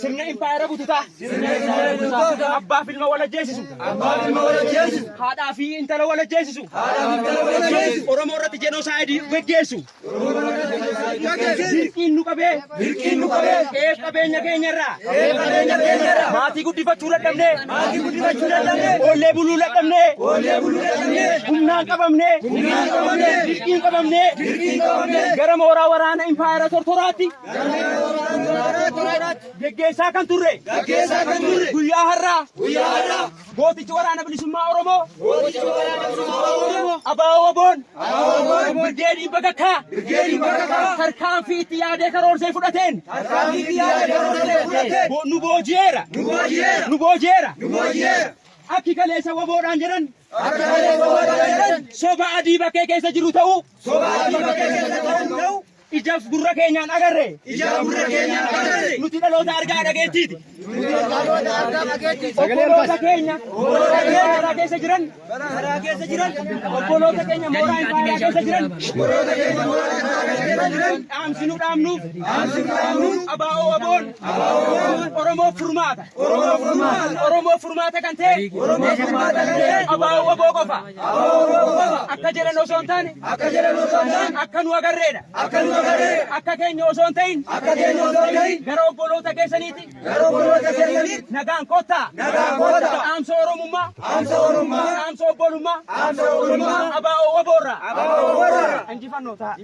sirna impaayera bututaa abbaa fi ilma wal ajjeesisu haadhaa fi intala wal ajjeesisu Oromoo irratti jenosaayidii geggeessu dirqiin nu qabee eef qabeenya keenyarraa maatii guddifachuu dadhabnee oollee buluu dadhabnee humnaan qabamnee dirqiin qabamnee gara mooraa waraana impaayera tortoraatti geggeessaa kan turre guyyaa har'aa gootichi waraana bilisummaa Oromoo Abaaboo Waboon Birgeedii Bakakkaa tarkaanfii itti yaadee karoorsee fudhateen nu booji'eera akki kaleessa waboodhaan jedhan soba adii bakkee keessa jiru ta'uu ijaaf gurra keenyaan agarre nuti dhaloota argaa dhageettiiti obboloota keenya mooraa keessa jiran obboloota keenya mooraa impaayera keessa jiran dhaamsi nu dhaamnuuf Abaaboo Waboon Oromoof furmaata kan ta'e Abaaboo Waboo qofa akka jedhan osoo hin taane akka nu agarreedha akka keenya osoo hin ta'in gara obboloota keessaniiti nagaan kottaa dhaamsa Oromummaa dhaamsa obbolummaa Abaaboo Waboorraa injifannoo ta'a.